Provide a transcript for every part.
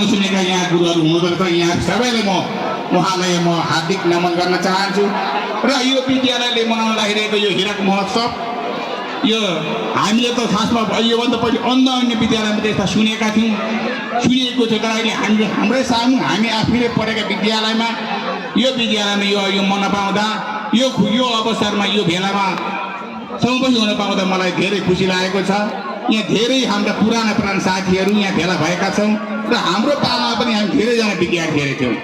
नसुनेका यहाँ गुरुहरू हुनुहुँदो रहेछ। यहाँ सबैलाई उहाँलाई म हार्दिक नमन गर्न चाहन्छु। र यो विद्यालयले मनाउन लागिरहेको यो हिरक महोत्सव यो हामीले त खासमा योभन्दा पहिले अन्य विद्यालयमा त यस्ता सुनेका थियौँ, सुनिएको थियो। तर अहिले हाम्रै सामु हामी आफैले पढेका विद्यालयमा यो मन पाउँदा यो अवसरमा यो भेलामा सहभागी हुन पाउँदा मलाई धेरै खुसी लागेको छ। यहाँ धेरै हाम्रा पुराना साथीहरू यहाँ भेला भएका छौँ र हाम्रो पालामा पनि हामी धेरैजना विद्यार्थीहरू थियौँ।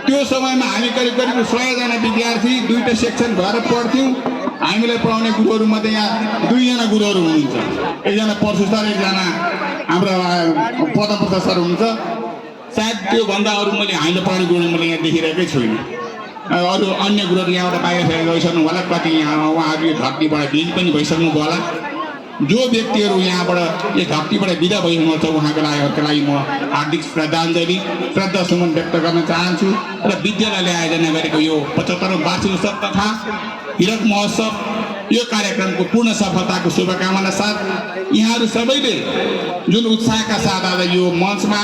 त्यो समयमा हामी करिब 100जना विद्यार्थी 2टा सेक्सन भएर पढ्थ्यौँ। हामीलाई पढाउने गुरुहरूमध्ये यहाँ 2जना गुरुहरू हुनुहुन्छ, एकजना परशु सर, एकजना हाम्रो पदम प्रसाद सर हुनुहुन्छ। सायद त्योभन्दा अरू हामीले पढाउने गुरुहरू मैले यहाँ देखिरहेकै छुइनँ। अरू अन्य गुरुहरू यहाँबाट बाहिर गइसक्नु होला, कति यहाँ उहाँहरू यो धरतीबाट बिल पनि भइसक्नु होला। जो व्यक्तिहरू यहाँबाट यो धरतीबाट बिदा भइहुनुहुन्छ उहाँको लागि म हार्दिक श्रद्धा सुमन व्यक्त गर्न चाहन्छु। र विद्यालयले आयोजना गरेको यो 75औं वार्षिक उत्सव तथा हिरक महोत्सव यो कार्यक्रमको पूर्ण सफलताको शुभकामना साथ यहाँहरू सबैले जुन उत्साहका साथ आज यो मञ्चमा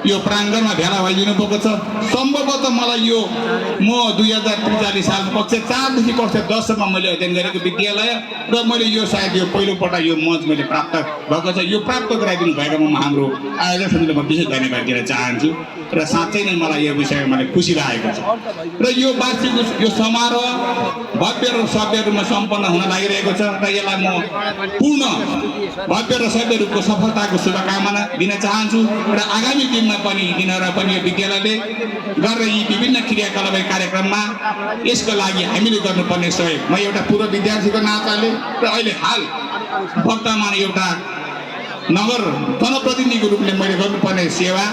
यो प्राङ्गणमा भेला भइदिनु भएको छ। सम्भवतः मलाई म 2043 साल कक्षा 4 देखि कक्षा 10 सम्म मैले अध्ययन गरेको विद्यालय र मैले यो सायद यो पहिलोपल्ट यो मञ्च मैले प्राप्त भएको छ। यो प्राप्त गराइदिनु भएकोमा हाम्रो आयोजक समितिलाई म विशेष धन्यवाद दिन चाहन्छु। र साँच्चै नै मलाई यो विषयमा मलाई खुसी लागेको छ। र यो वार्षिक यो समारोह भव्य र सभ्य रूपमा सम्पन्न हुन लागिरहेको छ र यसलाई म पूर्ण भव्य र सभ्य रूपको सफलताको शुभकामना दिन चाहन्छु। र आगामी दिनमा पनि यो विद्यालयले गरेर यी विभिन्न क्रियाकलाप कार्यक्रममा यसको लागि हामीले गर्नुपर्ने सहयोग म एउटा पूर्व विद्यार्थीको नाताले र अहिले हाल वर्तमान एउटा नगर जनप्रतिनिधिको रूपले मैले गर्नुपर्ने सेवा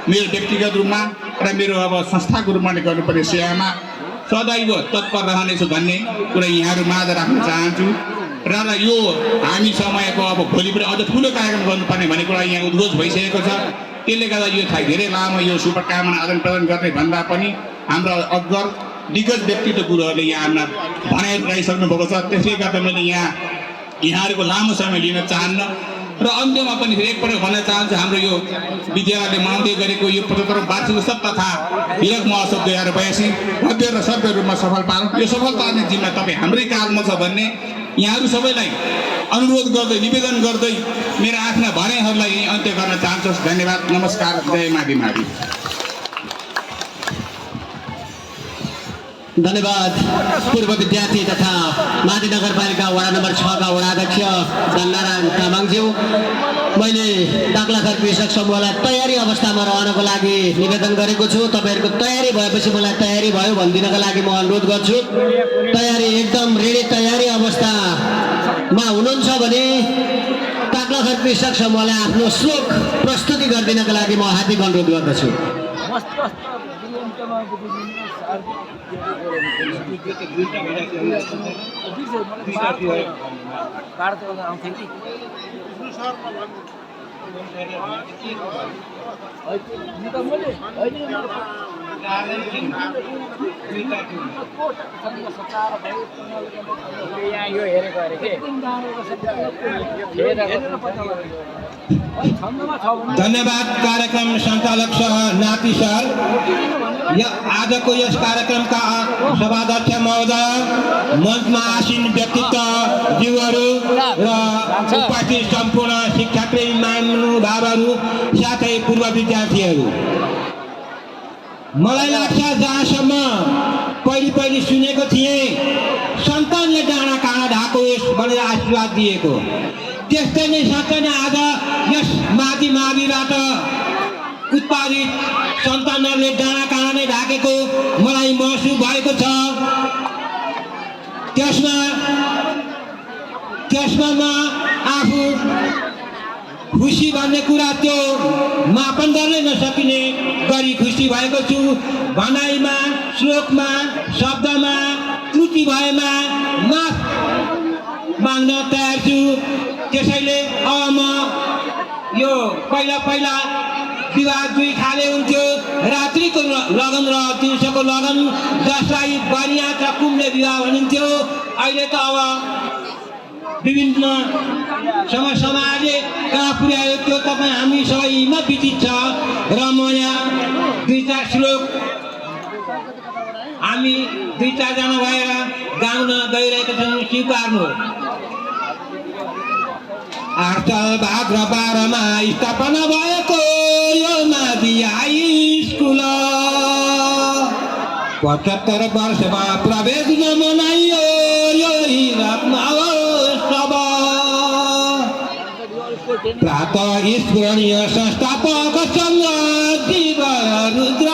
मेरो व्यक्तिगत रूपमा र मेरो अब संस्थाको रूपमा गर्नुपर्ने सेवामा सदैव तत्पर रहनेछु भन्ने कुरा यहाँहरू माझ राख्न चाहन्छु। र यो हामी समयको अब भोलि पनि अझ ठुलो कार्यक्रम गर्नुपर्ने भन्ने कुरा यहाँ उद्घोष भइसकेको छ। त्यसले गर्दा यो धेरै लामो यो शुभकामना आदान प्रदान गर्ने भन्दा पनि हाम्रा अग्र दिग्गज व्यक्तित्व गुरुहरूले यहाँ भनाइ लगाइसक्नु भएको छ। त्यसले गर्दा मैले यहाँहरूको लामो समय लिन चाहन्न। र अन्त्यमा पनि फेरि एकपल्ट भन्न चाहन्छु, हाम्रो यो विद्यालयले मनाउँदै गरेको यो 75औं वार्षिक उत्सव तथा हिरक महोत्सव 2082 भव्य र सभ्य रूपमा सफल पारौँ। यो सफलता आउने जिम्मा तपाईँ हाम्रै कालमा छ भन्ने यहाँहरू सबैलाई अनुरोध गर्दै निवेदन गर्दै मेरा आफ्ना भनाइहरूलाई यही अन्त्य गर्न चाहन्छु। धन्यवाद, नमस्कार, जय मादी मादी। धन्यवाद पूर्व विद्यार्थी तथा मादी नगरपालिका वडा नम्बर 6 का वडा अध्यक्ष धननारायण तामाङज्यू। मैले दाखलाखर कृषक समूहलाई तयारी अवस्थामा रहनको लागि निवेदन गरेको छु। तपाईँहरूको तयारी भएपछि मलाई तयारी भयो भनिदिनको लागि म अनुरोध गर्छु। तयारी एकदम रेडी तयारी अवस्थामा हुनुहुन्छ भने दाखलाखर कृषक समूहलाई आफ्नो श्लोक प्रस्तुति गरिदिनको लागि म हार्दिक अनुरोध गर्दछु। धन्यवाद कार्यक्रम सञ्चालक सह नाति सर। आजको यस कार्यक्रमका सभाध्यक्ष महोदय, मञ्चमा आसीन व्यक्तित्व ज्यूहरू र उपस्थित सम्पूर्ण शिक्षाप्रेमी महानुभावहरू साथै पूर्व विद्यार्थीहरू, मलाई लाग्छ जहाँसम्म पहिले सुनेको थिएँ सन्तानले डाँडा काँडा ढाको यस भनेर आशीर्वाद दिएको, त्यस्तै नै साँच्चै नै आज यस माथि माविबाट उत्पादित सन्तानहरूले डाँडा काँडा नै ढाकेको मलाई महसुस भएको छ। त्यसमा म आफू खुसी भन्ने कुरा त्यो मापन गर्नै नसकिने गरी खुसी भएको छु। भनाइमा, श्लोकमा, शब्दमा त्रुटि भएमा माफ माग्न तयार छु। त्यसैले अब म यो पहिला विवाह 2 खाले हुन्थ्यो, रात्रिको लगन र दिउँसोको लगन, जसलाई बनिया र कुम्ले विवाह भनिन्थ्यो। अहिले त अब विभिन्न समस्याले कहाँ पुर्यायो त्यो तपाईँ हामी सबैमा विदित छ र म यहाँ 2-4 श्लोक हामी 2-4 जना भएर गाउन गइरहेका छौँ स्वीकार्नु आर्चल भाद्र 12 मा स्थापना भएको यो मावि हाई स्कुल 75 वर्षमा प्रवेश मनाइयो यो हिरक महोत्सव प्रातः स्मरणीय संस्थापक सङ्घ दिगर रुद्र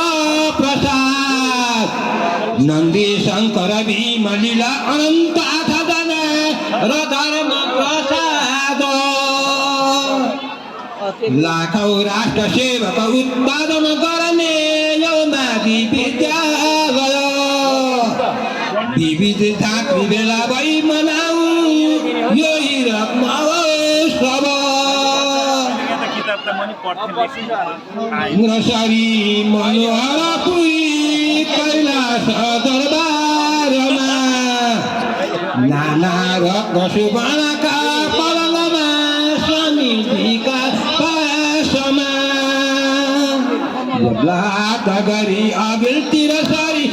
प्रसाद नन्दी शङ्कर भीम लीला अनन्त 8 जना र धर्म प्रसाद लाखौँ राष्ट्र सेवक उत्पादन गर्ने यो मावि विद्यालय विविध जाति भेला भई मनाऊ यो हिरक महोत्सव नसरी मनोहरपुरी कैलाश दरबारमा नाना रत्न सुवर्णका पलङमा समितिका पासमा ब्लात गरी अबिलतिर सरी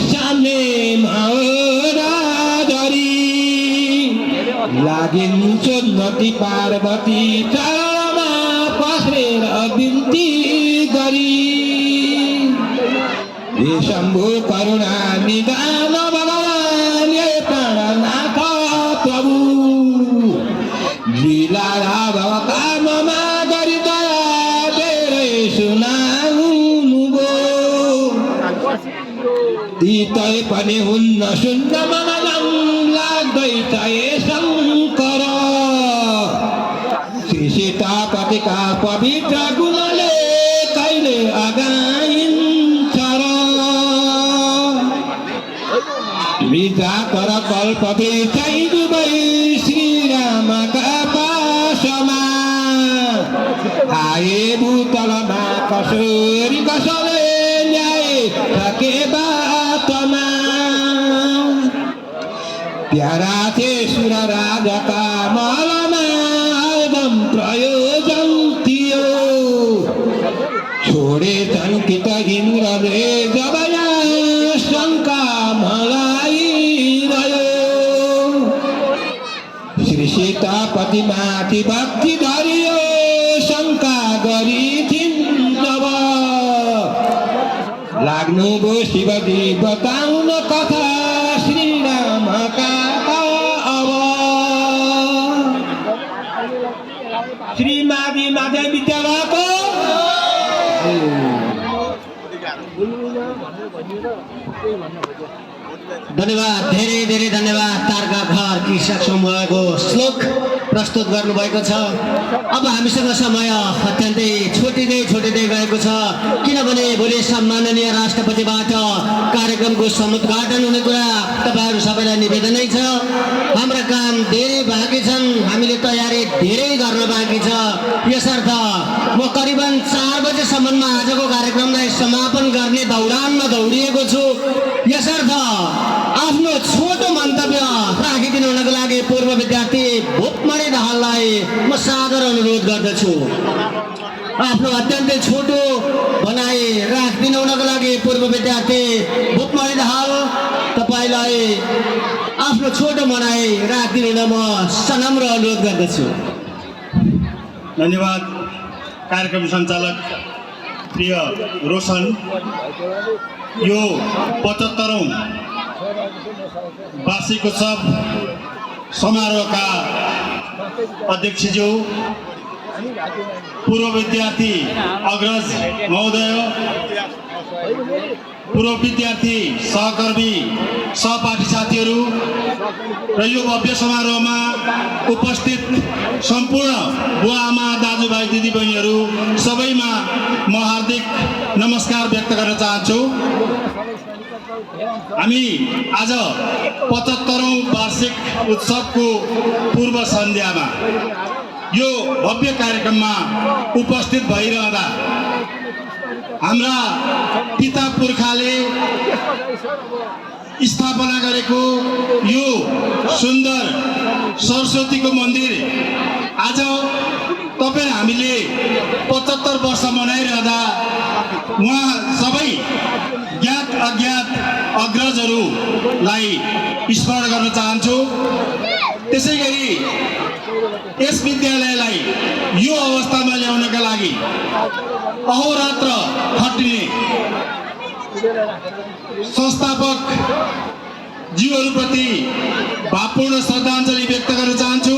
सामने मौराधरी लागिन्छ नदी पार्वती चरणमा पस्रेर बिन्ती गरी हे शम्भु करुणा निदान भगवान हे प्राणनाथ प्रभु लीला रावका ममा गरी दया धेरै सुनाउनुभयो ती तै पनि हुन्न सुन्न मनलम लाग्दैछ हे शङ्कर श्री सीतापतिका पवित्र गुणले कहिले अगाइन्छ र विधाकर कल्प बिर्छै दुवै श्रीरामका पासमा आए भूतलमा कसरी कसले ल्याए सके बाटमा प्यारा थे सुर राजका महलमा एकदम प्रयोजन थियो छोडे चङ्कित इन्द्रले जब यहाँ शङ्का मलाइरह्यो श्री सीतापति माथि भक्ति धरियो शङ्का गरिथिन् जब लाग्नुभयो शिवजी बताउन कथा श्रीरामका अब श्री मावि माध्यमिक विद्यालयको धन्यवाद धेरै धेरै धन्यवाद तारका घर कृषक समूहको श्लोक प्रस्तुत गर्नुभएको छ अब हामीसँग समय अत्यन्तै छुटिँदै गएको छ किनभने भोलि सम्माननीय राष्ट्रपतिबाट कार्यक्रमको समुद्घाटन हुने कुरा तपाईँहरू सबैलाई निवेदनै छ हाम्रा काम धेरै बाँकी छन् हामीले तयारी धेरै गर्न बाँकी छ यसर्थ म करिबन 4 बजेसम्ममा आजको कार्यक्रमलाई समापन गर्ने दौडानमा दौडिएको छु यसर्थ आफ्नो छोटो मन्तव्य राखिदिनु हुनको लागि पूर्व विद्यार्थी भूपमणि दाहाललाई म सादर अनुरोध गर्दछु आफ्नो अत्यन्तै छोटो भनाइ राखिदिनु हुनको लागि पूर्व विद्यार्थी भूपमणि दाहाल तपाईँलाई आफ्नो छोटो भनाइ राखिदिनु हुन म सनम्र अनुरोध गर्दछु धन्यवाद कार्यक्रम सञ्चालक प्रिय रोशन यो 75औं वार्षिकोत्सव समारोहका अध्यक्षज्यू पूर्व विद्यार्थी अग्रज महोदय पूर्व विद्यार्थी सहकर्मी सहपाठी साथीहरू र यो भव्य समारोहमा उपस्थित सम्पूर्ण बुवा आमा दाजुभाइ दिदीबहिनीहरू सबैमा म हार्दिक नमस्कार व्यक्त गर्न चाहन्छु हामी आज 75औं वार्षिक उत्सवको पूर्व सन्ध्यामा यो भव्य कार्यक्रममा उपस्थित भइरहँदा हाम्रा पिता पुर्खाले स्थापना गरेको यो सुन्दर सरस्वतीको मन्दिर आज तपाईँ हामीले 75 वर्ष मनाइरहँदा उहाँ सबै ज्ञात अज्ञात अग्रजहरूलाई स्मरण गर्न चाहन्छु। त्यसै गरी यस विद्यालयलाई यो अवस्थामा ल्याउनका लागि अहोरात्र खटिने संस्थापक जीवहरूप्रति भावपूर्ण श्रद्धाञ्जली व्यक्त गर्न चाहन्छु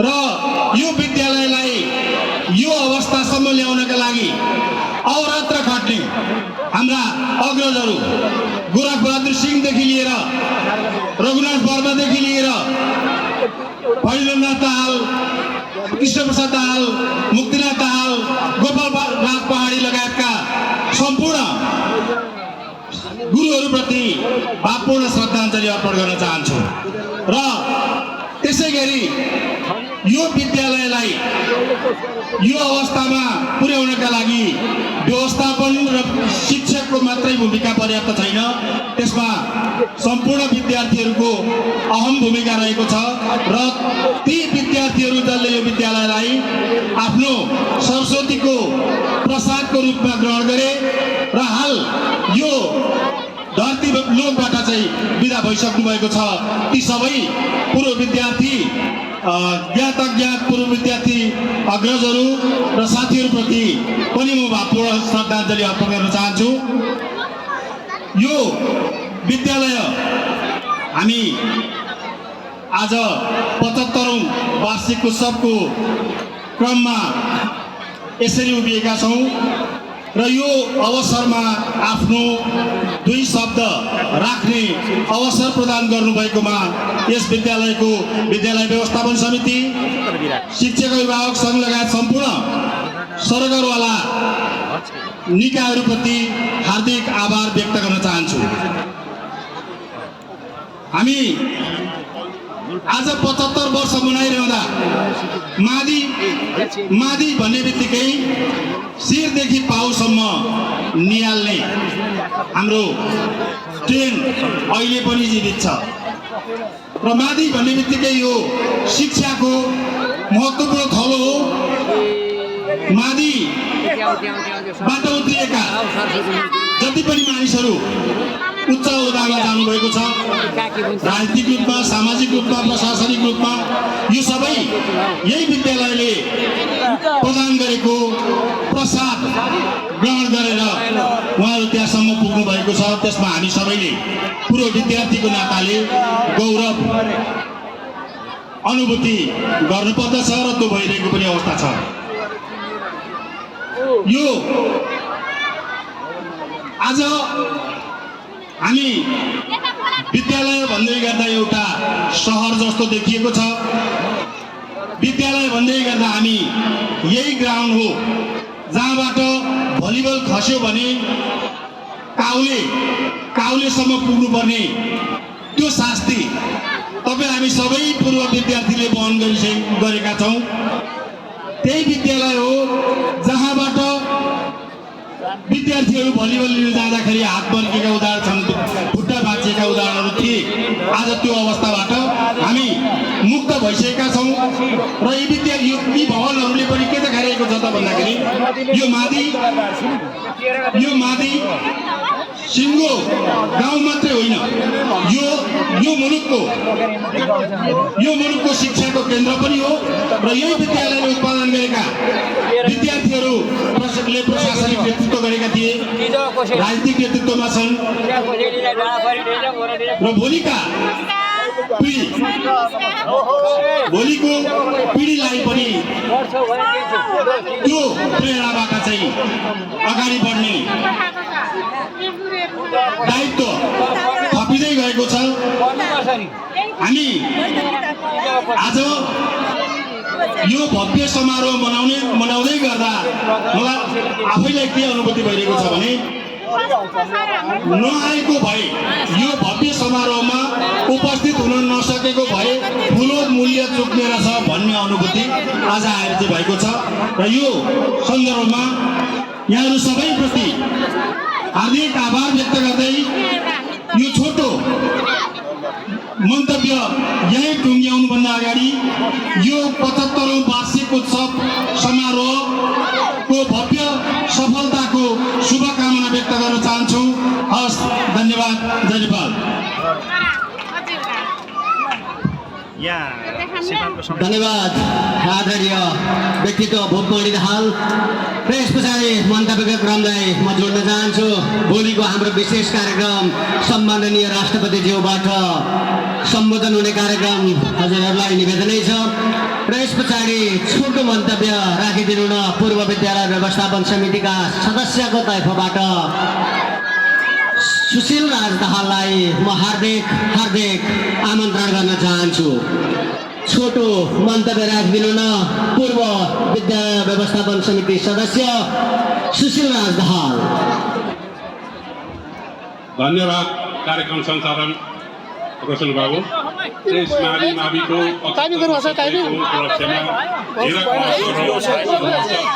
र यो विद्यालयलाई यो अवस्थासम्म ल्याउनका लागि अहोरात्र खट्ने हाम्रा अग्रजहरू गोरखबहादुर सिंहदेखि लिएर रघुनाथ वर्मादेखि लिएर फैलनाथ दाहाल, कृष्णप्रसाद दाहाल, मुक्तिनाथ दाहाल, गोपाल राज पहाडी लगायतका सम्पूर्ण गुरुहरूप्रति भावपूर्ण श्रद्धाञ्जली अर्पण गर्न चाहन्छु र त्यसै गरी यो विद्यालयलाई यो अवस्थामा पुर्याउनका लागि व्यवस्थापन र शिक्षकको मात्रै भूमिका पर्याप्त छैन, त्यसमा सम्पूर्ण विद्यार्थीहरूको अहम भूमिका रहेको छ र ती विद्यार्थीहरू जसले यो विद्यालयलाई आफ्नो सरस्वतीको प्रसादको रूपमा ग्रहण गरे र हाल यो धरती लोकबाट चाहिँ विदा भइसक्नु भएको छ, ती सबै पूर्व विद्यार्थी ज्ञात अज्ञात पूर्व विद्यार्थी अग्रजहरू र साथीहरूप्रति पनि म भावपूर्ण श्रद्धाञ्जली अर्पण गर्न चाहन्छु। यो विद्यालय हामी आज 75औं वार्षिक उत्सवको क्रममा यसरी उभिएका छौँ र यो अवसरमा आफ्नो दुई शब्द राख्ने अवसर प्रदान गर्नुभएकोमा यस विद्यालयको विद्यालय व्यवस्थापन समिति, शिक्षक अभिभावक सङ्घ लगायत सम्पूर्ण सरकारवाला निकायहरूप्रति हार्दिक आभार व्यक्त गर्न चाहन्छु। हामी आज 75 वर्ष मनाइरहँदा मादी भन्ने बित्तिकै शिरदेखि पाउसम्म निहाल्ने हाम्रो ट्रेन अहिले पनि जीवित छ र मादी भन्ने बित्तिकै यो शिक्षाको महत्त्वपूर्ण थलो हो। मादीबाट उत्रिएका जति पनि मानिसहरू उच्च ओहदामा जानुभएको छ, राजनीतिक रूपमा, सामाजिक रूपमा, प्रशासनिक रूपमा, यो सबै यही विद्यालयले प्रदान गरेको प्रसाद ग्रहण गरेर उहाँहरू त्यहाँसम्म पुग्नु भएको छ। त्यसमा हामी सबैले पूर्व विद्यार्थीको नाताले गौरव अनुभूति गर्नुपर्दछ र त्यो भइरहेको पनि अवस्था छ। यो आज हामी विद्यालय भन्दै गर्दा एउटा सहर जस्तो देखिएको छ। विद्यालय भन्दै गर्दा हामी यही ग्राउन्ड हो जहाँबाट भलिबल खस्यो भने काउलेसम्म पुग्नुपर्ने त्यो शास्ति तपाईँ हामी सबै पूर्व विद्यार्थीले वहन गरेका छौँ। त्यही विद्यालय हो जहाँबाट विद्यार्थीहरू भलिबल लिन जाँदाखेरि हात बर्केका उदाहरण छन्, खुट्टा भाँचिएका उदाहरणहरू थिए। आज त्यो अवस्थाबाट हामी मुक्त भइसकेका छौँ र यी भवनहरूले पनि के देखाइरहेको छ त भन्दाखेरि यो मादी सिङ्गो गाउँ मात्रै होइन, यो मुलुकको शिक्षाको केन्द्र पनि हो र यही विद्यालयले उत्पादन गरेका विद्यार्थीहरूले प्रशासनिक नेतृत्व गरेका थिए, राजनीतिक नेतृत्वमा छन् र भोलिको पिँढीलाई पनि त्यो प्रेरणाबाट चाहिँ अगाडि बढ्ने दायित्व थपिँदै गएको छ। हामी आज यो भव्य समारोह मनाउँदै गर्दा मलाई आफैलाई के अनुभूति भइरहेको छ भने नआएको भए यो भव्य समारोहमा उपस्थित हुन नसकेको भए ठुलो मूल्य चुक्ने रहेछ भन्ने अनुभूति आज आएर चाहिँ भएको छ र यो सन्दर्भमा यहाँहरू सबैप्रति हार्दिक आभार व्यक्त गर्दै यो छोटो मन्तव्य यही टुङ्ग्याउनुभन्दा अगाडि यो 75औं वार्षिक उत्सव समारोहको भव्य सफलताको शुभकामना व्यक्त गर्न चाहन्छु। हस्, धन्यवाद। जय नेपाल। धन्यवाद आदरणीय व्यक्तित्व भूपमणि दाहाल र यस पछाडि मन्तव्यको क्रमलाई म जोड्न चाहन्छु। भोलिको हाम्रो विशेष कार्यक्रम सम्माननीय राष्ट्रपतिज्यूबाट सम्बोधन हुने कार्यक्रम हजुरहरूलाई निवेदनै छ र यस पछाडि छोटो मन्तव्य राखिदिनु न पूर्व विद्यालय व्यवस्थापन समितिका सदस्यको तर्फबाट सुशील राज दाहाललाई म हार्दिक आमन्त्रण गर्न चाहन्छु। छोटो मन्तव्य राखिदिनु न पूर्व विद्यालय व्यवस्थापन समिति सदस्य सुशील राज दाहाल। धन्यवाद कार्यक्रम सञ्चालन रोशन बाबु। यस माली माविको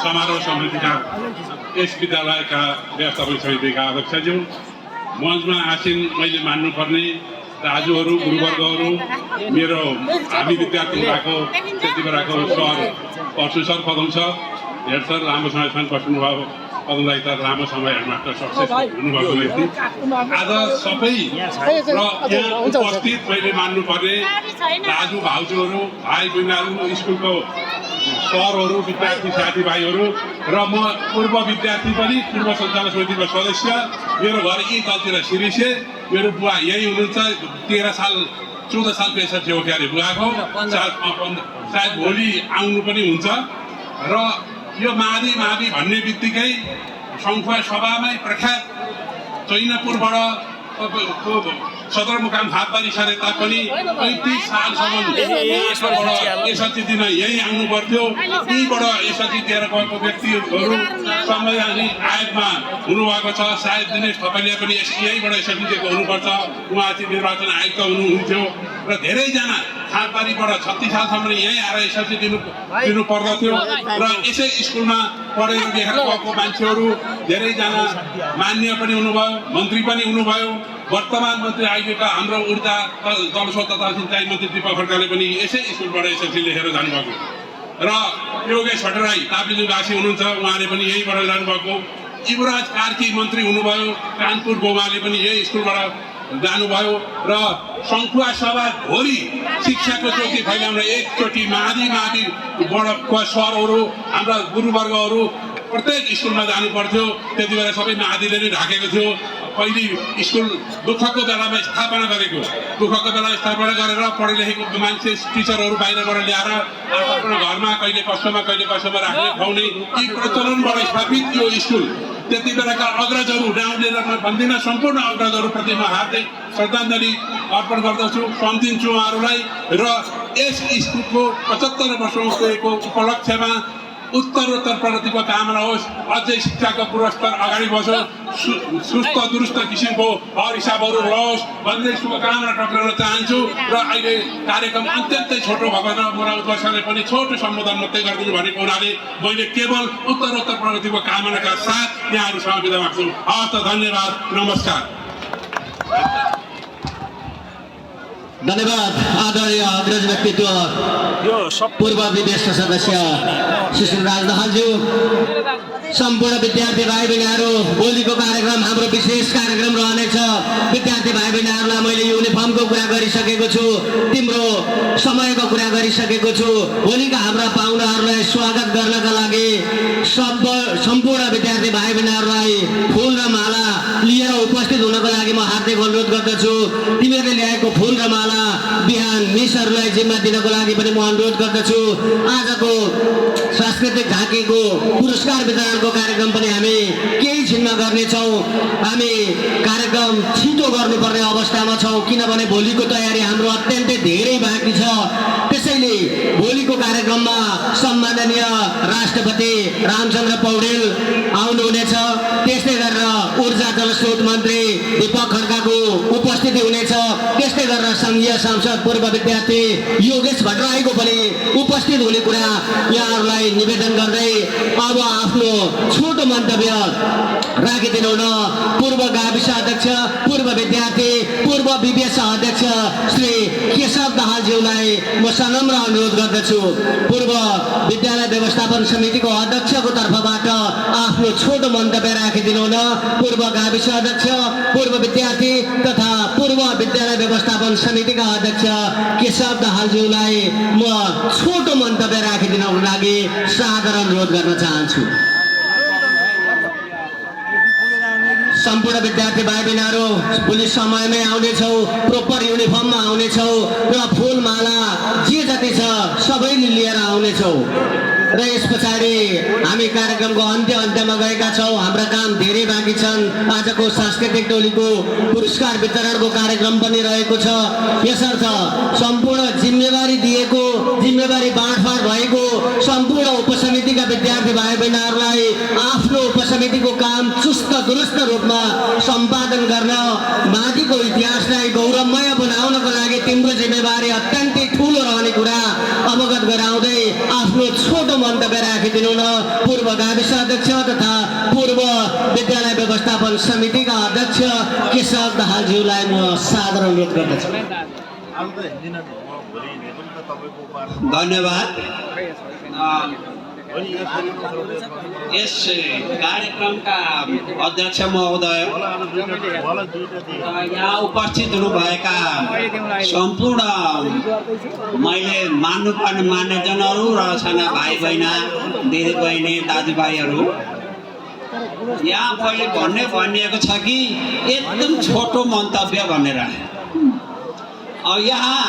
समारोह समितिका यस विद्यालयका व्यवस्थापन समितिका अध्यक्षज्यू, मञ्चमा आसीन मैले मान्नुपर्ने दाजुहरू, गुरुवर्गहरू, मेरो हामी विद्यार्थी भएको त्यति बेलाको सर पर्सु सर पदम छ, हेड सर लामो समयसम्म बस्नुभयो, पदमलाई त लामो समय हेडमास्टर सक्सेस हुनुभएको व्यक्ति आज सबै र यहाँ उपस्थित मैले मान्नुपर्ने दाजु भाउजूहरू, भाइ बहिनीहरू, स्कुलको सरहरू, विद्यार्थी साथीभाइहरू र म पूर्व विद्यार्थी पनि, पूर्व सञ्चालक समितिको सदस्य। मेरो घर यही तलतिर सिरिसे, मेरो बुवा यही हुनुहुन्छ। 14 साल पेसा थियो क्यारे बुवाको, सायद भोलि आउनु पनि हुन्छ। र यो मावी भन्ने बित्तिकै सङ्खुवा सभामै प्रख्यात चैनपुरबाट सदरमुकाम हातबारी सरे तापनि 35 सालसम्म एसएलसी दिन यही आउनु पर्थ्यो। त्यहीबाट एसएलसी दिएर गएको व्यक्तिहरू संवैधानिक आयोगमा हुनुभएको छ। सायद दिनेश थपलिया पनि यहीबाट एसएलसी दिएको हुनुपर्छ। उहाँ चाहिँ निर्वाचन आयुक्त हुनुहुन्थ्यो र धेरैजना हातबारीबाट 36 सालसम्म यहीँ आएर एसएलसी दिनु पर्दथ्यो र यसै स्कुलमा पढेर लेखेर गएको मान्छेहरू धेरैजना मान्य पनि हुनुभयो, मन्त्री पनि हुनुभयो। वर्तमान मन्त्री आइदिएका हाम्रो ऊर्जा जलस्रोत तथा सिँचाइ मन्त्री दीपक खड्काले पनि यसै स्कुलबाट एसएलसी लेखेर जानुभएको र योगेश भट्टराई ताप्लेजुङवासी हुनुहुन्छ, उहाँले पनि यहीबाट जानुभएको। युवराज कार्की मन्त्री हुनुभयो, कानपुर गोमाले पनि यही स्कुलबाट जानुभयो र सङ्खुवा सभा भोलि शिक्षाको ज्योति फैलाउन एकचोटि माविबाट सरहरू, हाम्रा गुरुवर्गहरू प्रत्येक स्कुलमा जानु पर्थ्यो। त्यति बेला सबै माधिले नै ढाकेको थियो। पहिले स्कुल दुःखको बेलामा स्थापना गरेको, दुःखको बेला स्थापना गरेर पढे लेखेको मान्छे टिचरहरू बाहिरबाट ल्याएर आफ्नो घरमा कहिले कसोमा राख्ने खुवाउने यी प्रचलनबाट स्थापित यो स्कुल। त्यति बेलाका अग्रजहरू, गाउँलेर भन्दिनँ, सम्पूर्ण अग्रजहरूप्रति म हार्दिक श्रद्धाञ्जली अर्पण गर्दछु, सम्झिन्छु उहाँहरूलाई। र यस स्कुलको 75 वर्ष पुगेको उपलक्ष्यमा उत्तरोत्तर प्रगतिको कामना होस्, अझै शिक्षाको गुणस्तर अगाडि बढोस्, सुस्त दुरुस्त किसिमको हिसाबहरू रहोस् भन्दै शुभकामना टक्राउन चाहन्छु। र अहिले कार्यक्रम अत्यन्तै छोटो भएको मलाई उत्कर्षले पनि छोटो सम्बोधन मात्रै गरिदिनु भनेको हुनाले मैले केवल उत्तरोत्तर प्रगतिको कामनाका साथ यहाँहरूसँग बिदा माग्छु। हस् त, धन्यवाद, नमस्कार। धन्यवाद आदरणीय अग्रज व्यक्तित्व पूर्व विदेश सदस्य सुशील राज दाहालज्यू। सम्पूर्ण विद्यार्थी भाइ बहिनीहरू, भोलिको कार्यक्रम हाम्रो विशेष कार्यक्रम रहनेछ। विद्यार्थी भाइ बहिनीहरूलाई मैले युनिफर्मको कुरा गरिसकेको छु, तिम्रो समयको कुरा गरिसकेको छु। भोलिका हाम्रा पाहुनाहरूलाई स्वागत गर्नका लागि सम्पूर्ण विद्यार्थी भाइ बहिनीहरूलाई फुल र माला लिएर उपस्थित हुनको लागि म हार्दिक अनुरोध गर्दछु। तिमीहरूले ल्याएको फुल र माला बिहान मिसहरूलाई जिम्मा दिनको लागि पनि म अनुरोध गर्दछु। आजको सांस्कृतिक झाँकीको पुरस्कार वितरणको कार्यक्रम पनि हामी केही छिनमा गर्नेछौँ। हामी कार्यक्रम छिटो गर्नुपर्ने अवस्थामा छौँ, किनभने भोलिको तयारी हाम्रो अत्यन्तै धेरै बाँकी छ। त्यसैले भोलिको कार्यक्रममा सम्माननीय राष्ट्रपति रामचन्द्र पौडेल आउनुहुनेछ। त्यस्तै गरेर ऊर्जा जलस्रोत मन्त्री दीपक खड्काको उपस्थिति हुनेछ। त्यस्तै गरेर संघीय सांसद पूर्व विद्यार्थी योगेश भट्टराईको पनि उपस्थित हुने कुरा यहाँहरूलाई निवेदन गर्दै अब आफ्नो छोटो मन्तव्य राखिदिनु हुन पूर्व गाविस अध्यक्ष पूर्व विद्यार्थी पूर्व विवेश अध्यक्ष श्री केशव दाहालज्यूलाई म सनम्र अनुरोध गर्दछु। पूर्व विद्यालय व्यवस्थापन समितिको अध्यक्षको तर्फबाट आफ्नो छोटो मन्तव्य राखिदिनु हुन पूर्व गाविस अध्यक्ष पूर्व विद्यार्थी तथा पूर्व विद्यालय व्यवस्थापन समितिका अध्यक्ष केशव दाहालज्यूलाई म छोटो मन्तव्य राखिदिनको लागि सादर अनुरोध गर्न चाहन्छु। सम्पूर्ण विद्यार्थी भाइ बहिनीहरू भोलि समयमै आउनेछौ, प्रोपर युनिफर्ममा आउनेछौ र फुलमाला जे जति छ सबैले लिएर आउनेछौ र यस पछाडि हामी कार्यक्रमको अन्त्यमा गएका छौँ। हाम्रा काम धेरै बाँकी छन्। आजको सांस्कृतिक टोलीको पुरस्कार वितरणको कार्यक्रम पनि रहेको छ। यसर्थ सम्पूर्ण जिम्मेवारी दिएको, जिम्मेवारी बाँडफाँड भएको सम्पूर्ण उपसमितिका विद्यार्थी भाइ बहिनीहरूलाई आफ्नो उपसमितिको काम चुस्त दुरुस्त रूपमा सम्पादन गर्न, माथिको इतिहासलाई गौरवमय बनाउनको लागि तिम्रो जिम्मेवारी अत्यन्तै ठुलो रहने कुरा अवगत गराउँदै आफ्नो छोटो मन्तव्य राखिदिनु न पूर्व गाविस अध्यक्ष तथा पूर्व विद्यालय व्यवस्थापन समितिका अध्यक्ष केशव दाहालज्यूलाई म सादर अनुरोध गर्दछु। धन्यवाद। यस कार्यक्रमका अध्यक्ष महोदय, यहाँ उपस्थित हुनुभएका सम्पूर्ण मैले मान्नुपर्ने मान्यजनहरू र साना भाइ बहिनी, दिदी बहिनी, दाजुभाइहरू, यहाँ पहिले भनिएको छ कि एकदम छोटो मन्तव्य भनेर। अब यहाँ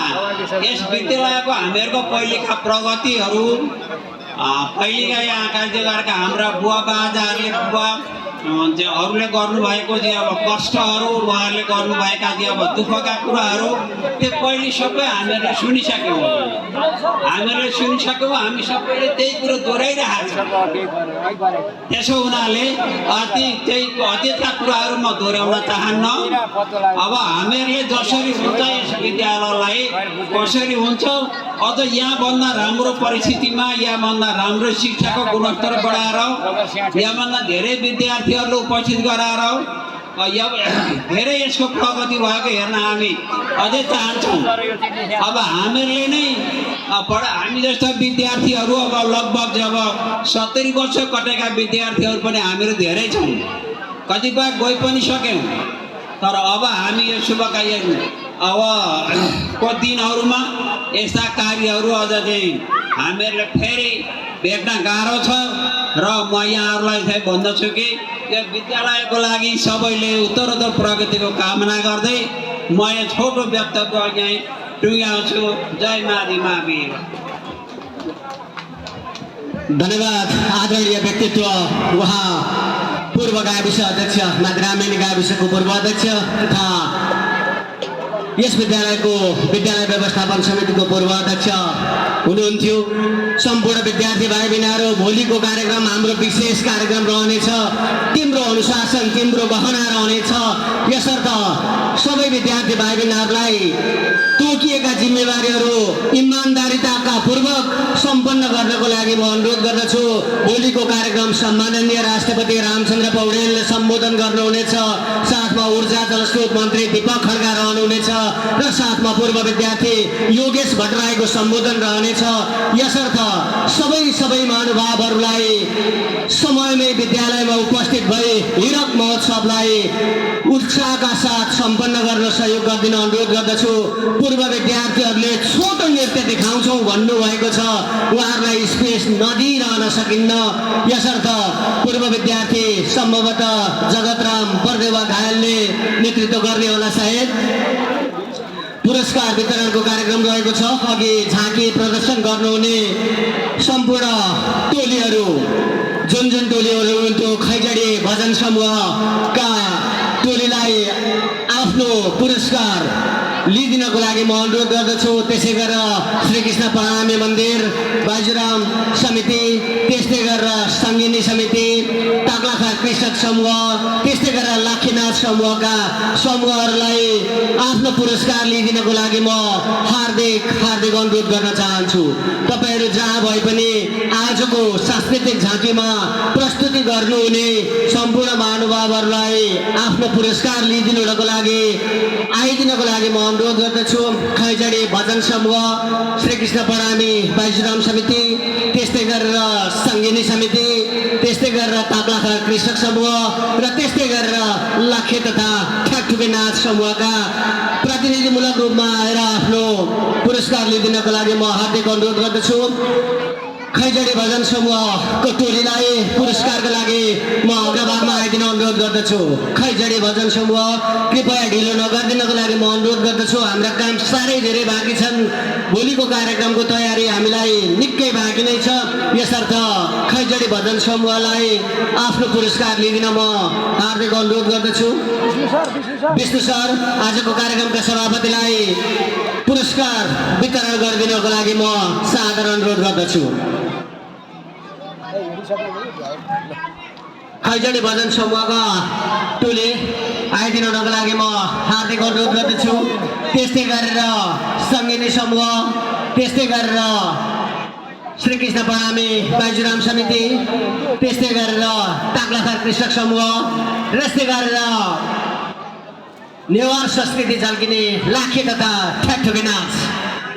यस विद्यालयको हामीहरूको पहिलेका प्रगतिहरू, पहिलेका यहाँ कार्यका हाम्रा बुवा बाजाहरूले गर्नुभएको जे अब कष्टहरू, उहाँहरूले गर्नुभएका जे अब दुःखका कुराहरू, त्यो पहिले सबै हामीहरूले सुनिसक्यौँ। हामी सबैले त्यही कुरो दोहोऱ्याइरहेको छ। त्यसो हुनाले अतीतका कुराहरू म दोहोऱ्याउन चाहन्न। अब हामीहरूले जसरी हुन्छ यस विद्यालयलाई कसरी हुन्छ अझ यहाँभन्दा राम्रो परिस्थितिमा, यहाँभन्दा राम्रो शिक्षाको गुणस्तर बढाएर, यहाँभन्दा धेरै विद्यार्थीहरूले उपस्थित गराएर धेरै यसको प्रगति भएको हेर्न हामी अझै चाहन्छौँ। अब हामीहरूले नै हामी जस्ता विद्यार्थीहरू अब लगभग जब 70 वर्ष कटेका विद्यार्थीहरू पनि हामीहरू धेरै छौँ, कतिपय गइ पनि सक्यौँ। तर अब हामी यो शुभकार्य अबको दिनहरूमा यस्ता कार्यहरू अझ चाहिँ हामीहरूले फेरि भेट्न गाह्रो छ र म यहाँहरूलाई चाहिँ भन्दछु कि यो विद्यालयको लागि सबैले उत्तरोत्तर प्रगतिको कामना गर्दै म यो छोटो वक्तव्य यहीँ टुङ्ग्याउँछु। जय मादी महावीर। धन्यवाद। आदरणीय व्यक्तित्व उहाँ पूर्व गाविस अध्यक्ष, माध्यमिक गाविसको पूर्व अध्यक्ष तथा यस विद्यालयको विद्यालय व्यवस्थापन समितिको पूर्व अध्यक्ष हुनुहुन्थ्यो। सम्पूर्ण विद्यार्थी भाइ बहिनीहरू, भोलिको कार्यक्रम हाम्रो विशेष कार्यक्रम रहनेछ। तिम्रो अनुशासन, तिम्रो गहना रहनेछ। यसर्थ सबै विद्यार्थी भाइ बहिनीहरूलाई तोकिएका जिम्मेवारीहरू इमान्दारिताका पूर्वक सम्पन्न गर्नको लागि म अनुरोध गर्दछु। भोलिको कार्यक्रम सम्माननीय राष्ट्रपति रामचन्द्र पौडेलले सम्बोधन गर्नुहुनेछ। साथमा ऊर्जा जलस्रोत मन्त्री दीपक खड्का रहनुहुनेछ र साथमा पूर्व विद्यार्थी योगेश भट्टराईको सम्बोधन रहनेछ। यसर्थ सबै महानुभावहरूलाई समयमै विद्यालयमा उपस्थित भई हिरक महोत्सवलाई उत्साहका साथ सम्पन्न गर्न सहयोग गरिदिन अनुरोध गर्दछु। पूर्व विद्यार्थीहरूले छोटो नृत्य देखाउँछौँ भन्नुभएको छ, उहाँहरूलाई स्पेस नदिइरहन सकिन्न। यसर्थ पूर्व विद्यार्थी सम्भवतः जगतराम परदेवा घायलले नेतृत्व गर्ने होला सायद। पुरस्कार वितरणको कार्यक्रम रहेको छ। अघि झाँकी प्रदर्शन गर्नुहुने सम्पूर्ण टोलीहरू, जुन टोलीहरू हुनुहुन्थ्यो, खैजडी भजन समूहका टोलीलाई आफ्नो पुरस्कार लिइदिनको लागि म अनुरोध गर्दछु। त्यसै गरेर श्रीकृष्ण प्रणामी मन्दिर, बाजुराम समिति, त्यस्तै गरेर सङ्गिनी समिति, ताक्लाखार कृषक समूह, त्यस्तै गरेर लाखीनाथ समूहका समूहहरूलाई आफ्नो पुरस्कार लिइदिनको लागि म हार्दिक अनुरोध गर्न चाहन्छु। तपाईँहरू जहाँ भए पनि आजको सांस्कृतिक झाँकीमा प्रस्तुति गर्नुहुने सम्पूर्ण महानुभावहरूलाई आफ्नो पुरस्कार लिइदिनुको लागि आइदिनको लागि म अनुरोध गर्दछु। खैजडी भजन समूह, श्रीकृष्ण प्रणामी बाजुराम समिति, त्यस्तै गरेर सङ्गिनी समिति, त्यस्तै गरेर ताक्लाखार कृषक समूह र त्यस्तै गरेर लाखे तथा ठ्याकठुके नाच समूहका प्रतिनिधिमूलक रूपमा आएर आफ्नो पुरस्कार लिइदिनको लागि म हार्दिक अनुरोध गर्दछु। खैजडी भजन समूहको टोलीलाई पुरस्कारका लागि म अग्रभागमा आइदिन अनुरोध गर्दछु। खैजडी भजन समूह कृपया ढिलो नगरिदिनको लागि म अनुरोध गर्दछु। हाम्रा काम साह्रै धेरै बाँकी छन्। भोलिको कार्यक्रमको तयारी हामीलाई निकै बाँकी नै छ। यसर्थ खैजडी भजन समूहलाई आफ्नो पुरस्कार लिइदिन म हार्दिक अनुरोध गर्दछु। विष्णु सर, आजको कार्यक्रमका सभापतिलाई पुरस्कार वितरण गरिदिनको लागि म सादर अनुरोध गर्दछु। खैजडी भजन समूहका टोली आइदिनको लागि म हार्दिक अनुरोध गर्दछु। त्यस्तै गरेर सङ्गिनी समूह, त्यस्तै गरेर श्रीकृष्ण प्रणामी बाजुराम समिति, त्यस्तै गरेर ताक्लाखार कृषक समूह, त्यस्तै गरेर नेवार संस्कृति झल्किने लाखे तथा ठ्याकठुके नाच,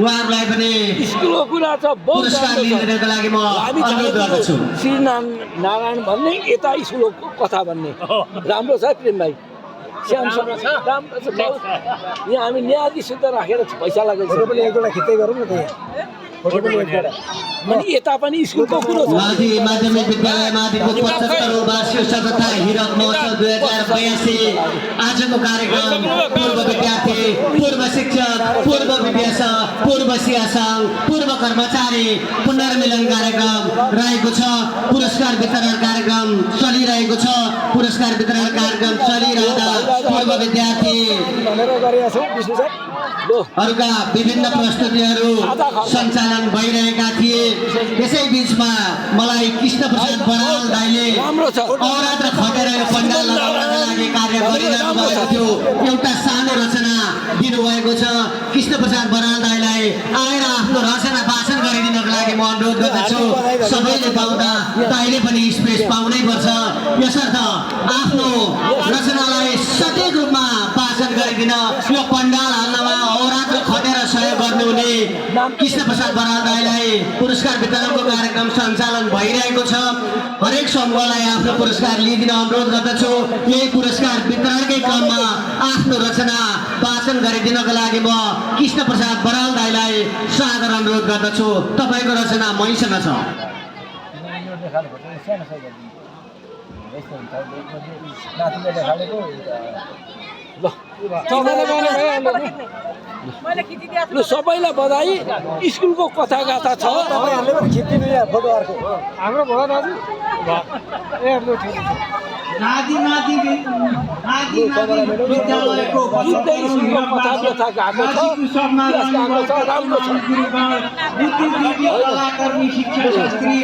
उहाँहरूलाई पनि स्कुलको कुरा छ बहुत पुरस्कार लिइदिनको लागि म हामी अनुरोध गर्दछु। श्री नारायण भन्ने यता स्कुलको कथा भन्ने राम्रो छ प्रेम भाइ, श्याम राम्रो छ बहुत। यहाँ हामी न्यायाधीश राखेर पैसा लागेको छ पनि एकजना खिच्दै गरौँ न त यहाँ अनि यता पनि स्कुलको कुरो छ। माथि माध्यमिक विद्यालय माथिको 75औं वार्षिक तथा हिरक महोत्सव 2082 आजको कार्यक्रम पूर्व विद्यार्थी, पूर्व शिक्षक, पूर्व विद्यासक, पूर्व सियासङ, पूर्व कर्मचारी पुनर्मिलन कार्यक्रम रहेको छ। पुरस्कार वितरण कार्यक्रम चलिरहेको छ। पुरस्कार वितरण कार्यक्रम चलिरहँदा पूर्व विद्यार्थी अरूका विभिन्न प्रस्तुतिहरू सञ्चालन भइरहेका थिए। यसै बिचमा मलाई कृष्ण प्रसाद बराल दाइले अवरात्र खटेर यो पण्डाल लगाउनका लागि कार्य गरिरहनु भएको थियो। एउटा सानो रचना दिनुभएको छ। कृष्ण प्रसाद बराल दाइलाई आएर आफ्नो रचना वाचन गरिदिनको लागि म अनुरोध गर्दछु। सबैले पाउँदा दाइले पनि स्पेस पाउनै पर्छ। यसर्थ आफ्नो रचनालाई सठिक रूपमा वाचन गरिदिन यो पण्डाल हाल्नमा अवरात्र खटेर सहयोग गर्नुहुने कृष्ण प्रसाद बराल दाइलाई पुरस्कार वितरणको कार्यक्रम सञ्चालन भइरहेको छ। हरेक समूहलाई आफ्नो पुरस्कार लिइदिन अनुरोध गर्दछु। यही पुरस्कार वितरणकै क्रममा आफ्नो रचना वाचन गरिदिनको लागि म कृष्ण प्रसाद बराल दाइलाई सादर अनुरोध गर्दछु। तपाईँको रचना मसँग छ। ल सबैलाई बधाई। स्कुलको कथा गाथा छ विद्यालयको जुनै स्कुलको कथा व्यथा गएको छ राम्रो छ। बुद्धिजीवी, कलाकर्मी, शिक्षा शास्त्री,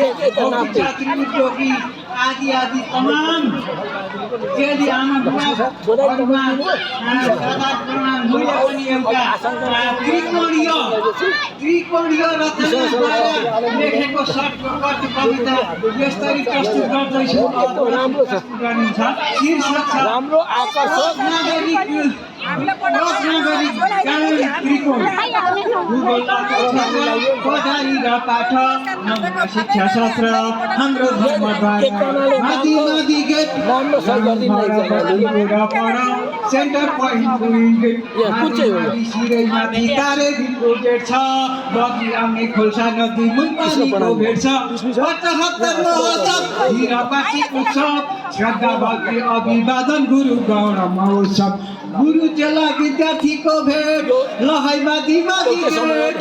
छात्री, उद्योगी आदि आदि तमाम चेली आमा बुवाहरूमा मूल्य पनि एउटा त्रिकोणीय रचनाद्वारा लेखेको सर्ट कविता यसरी प्रस्तुत गर्दैछु। राम्रो छ, गरिन्छ। शीर्षक छ राम्रो आकर्षक पढाइ र पाठ शिक्षा शास्त्र हाम्रो धर्मद्वारा नदी नदी गेट राम्रो छ सेन्टर पोइन्ट सिरैमाथि तारे दिनको गेट छ। बगी आउने खोल्सा नदी मुन्पानीको भेट छ। ७५ महोत्सव हिरापासी उत्सव श्रद्धा भक्ति अभिवादन गुरु गौरव महोत्सव गुरु चेला विद्यार्थीको भेट लहैमाथि माथि गेट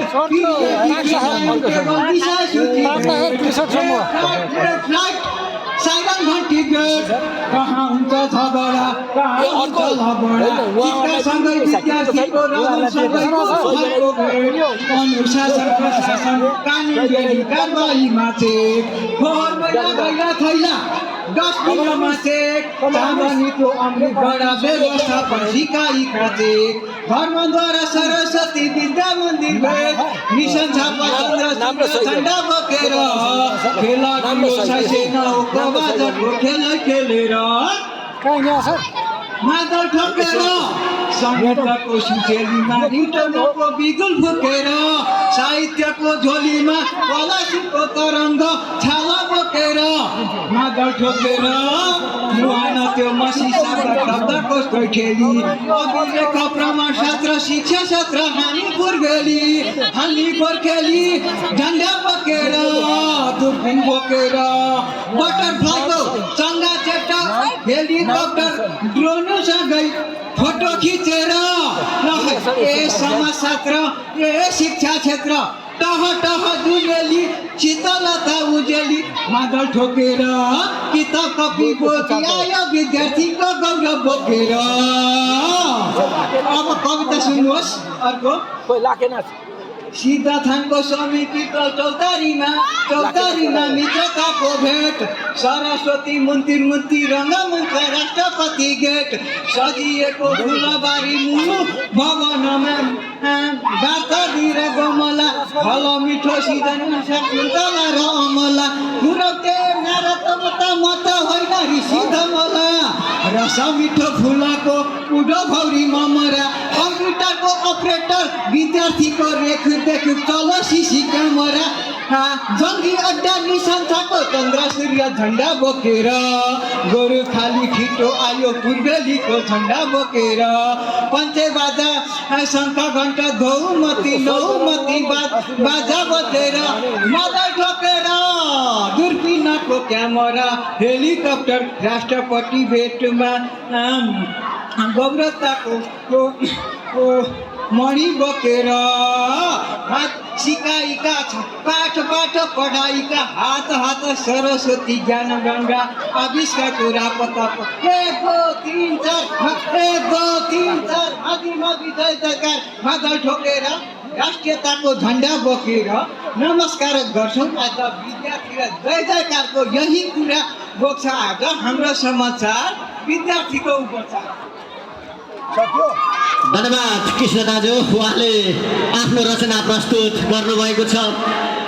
साइरन घन्टी गेट कहाँ हुन्छ झगडा कहाँ हुन्छ झगडा शिक्षासँगै विद्यार्थीको रहन सबैको घरको भेट अनुशासन प्रशासन कानुन बेली कारबाहीमा चेक फोहोर मैला गैला थैला डस्टबिनमा चेक चाँदनीको अमृत गडा व्यवस्थापन सिकाइका चेक धर्मद्वारा सरस्वती विद्या मन्दिर भेट मिसन छापा चन्द्र झन्डा बोकेर खेलाडीको सेनाको बाजाको खेल खेलेर मादल ठोकेर सङ्गीतको सुचेलीमा रिटर्नको बिगुल फुकेर साहित्यको झोलीमा पलासीको तरङ्ग छाला बोकेर मादल ठोकेर मुहान त्यो मसिसाका शब्दको ठेली अभिलेख प्रमाण शास्त्र शिक्षा शास्त्र हामी गोर्खेली झन्डा बोकेर दुर्बिन बोकेर बटरफ्लाईको चङ्गा चेप्टा हेलिकप्टर ड्रोनसँगै फोटो खिचेर ए समाजशास्त्र ए शिक्षा क्षेत्र टह टह दुलेली शीतलता उजेली मादल ठोकेर किताब कपी बोकी आयो विद्यार्थीको गौरव बोकेर। अब कविता सुन्नुहोस् अर्को कोही लाकेन सीधा थानको समितिको चौतारीमा मित्रताको भेट सरस्वती मन्दिर रङ्गमञ्च राष्ट्रपति गेट सजिएको फुलबारी मुनु भवनमा बार्तादी र गमला फल मिठो सिजन सुन्तला र अमला कुरौते नारतमता मत होइन रिसिद मला रस मिठो फुलको उडो भौरी ममरा कम्प्युटरको अपरेटर विद्यार्थीको रेखदेख चलो सिसी क्यामेरा जङ्गी अड्डा निसन्थाको चन्द्र सूर्य झन्डा बोकेर गोरु खाली ठिटो आयो पूर्वेलीको झन्डा बोकेर पञ्चे बाजा शङ्ख घण्टा धौमती नौमती बाजा बजेर मदर ठोकेर दूरबीनको क्यामेरा हेलिकप्टर राष्ट्रपति भेटमा गौरवताको मणि बोकेर सिकाइका पाठ पढाइका हात सरस्वती ज्ञान गङ्गा आविष्कारको रापताको 1 2 3 4 आदिमा विजय जयकार मादल ठोकेर राष्ट्रियताको झन्डा बोकेर नमस्कार गर्छौँ। आज विद्यार्थी र जय जयकारको यही कुरा बोक्छ आज हाम्रो समाचार विद्यार्थीको उपचार। धन्यवाद कृष्ण दाजु, उहाँले आफ्नो रचना प्रस्तुत गर्नुभएको छ।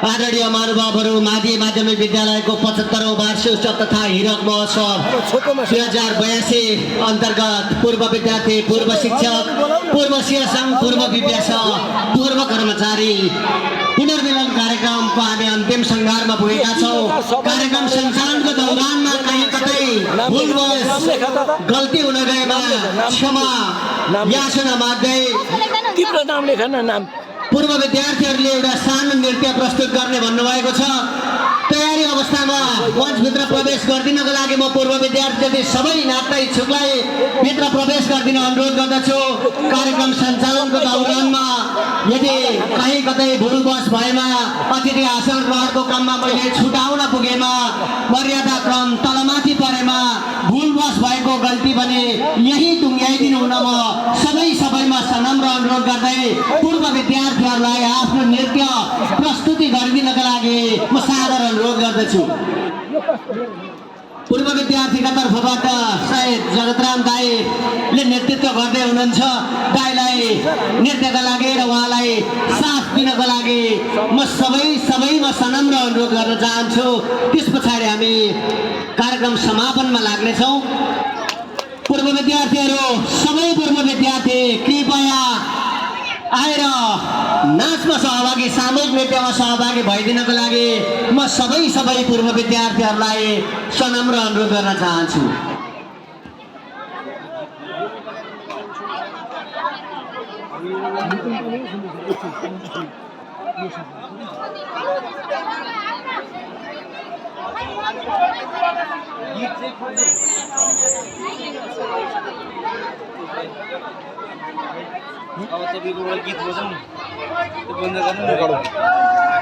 आदरणीय महानुभावहरू, माध्यमिक विद्यालयको 75औं वार्षिक उत्सव तथा हिरक महोत्सव 2082 अन्तर्गत पूर्व विद्यार्थी, पूर्व शिक्षक, पूर्व शिक्षक, पूर्व विद्यार्थी, पूर्व कर्मचारी पुनर्मिलन कार्यक्रमको हामी अन्तिम सङ्घारमा पुगेका छौँ। कार्यक्रम सञ्चालनको दौरानमा कहीँ कतै भुलवश गल्ती हुन गएमा क्षमा याचना माग्दै तिम्रो नाम लेख न नाम। पूर्व विद्यार्थीहरूले एउटा सानो नृत्य प्रस्तुत गर्ने भन्नुभएको छ। तयारी अवस्थामा मञ्चभित्र प्रवेश गरिदिनको लागि म पूर्व विद्यार्थी जति सबै नाच्न इच्छुकलाई भित्र प्रवेश गरिदिन अनुरोध गर्दछु। कार्यक्रम सञ्चालनको दौरानमा यदि कहीँ कतै भुलवश भएमा, अतिथि आसन ग्रहणको क्रममा मैले छुटाउन पुगेमा, मर्यादा क्रम तलमाथि परेमा भुलवश भएको गल्ती भने यही टुङ्ग्याइदिनु हुन म सबैमा सनम्र अनुरोध गर्दै पूर्व विद्यार्थीहरूलाई आफ्नो नृत्य प्रस्तुति गरिदिनका लागि म सादर अनुरोध गर्दछु। पूर्व विद्यार्थीका तर्फबाट सायद जगतराम दाईले नेतृत्व गर्दै हुनुहुन्छ। दाईलाई नृत्यका लागि र उहाँलाई साथ दिनको लागि म सबैमा सनम्र अनुरोध गर्न चाहन्छु। त्यस पछाडि हामी कार्यक्रम समापनमा लाग्नेछौँ। पूर्व विद्यार्थीहरू, सबै पूर्व विद्यार्थी कृपया आएर नाचमा सहभागी, सामूहिक नृत्यमा सहभागी भइदिनको लागि म सबै पूर्व विद्यार्थीहरूलाई सनम्र अनुरोध गर्न चाहन्छु। अब तपाईँको गीत बजाउँ, त्यो बन्द गर्नु।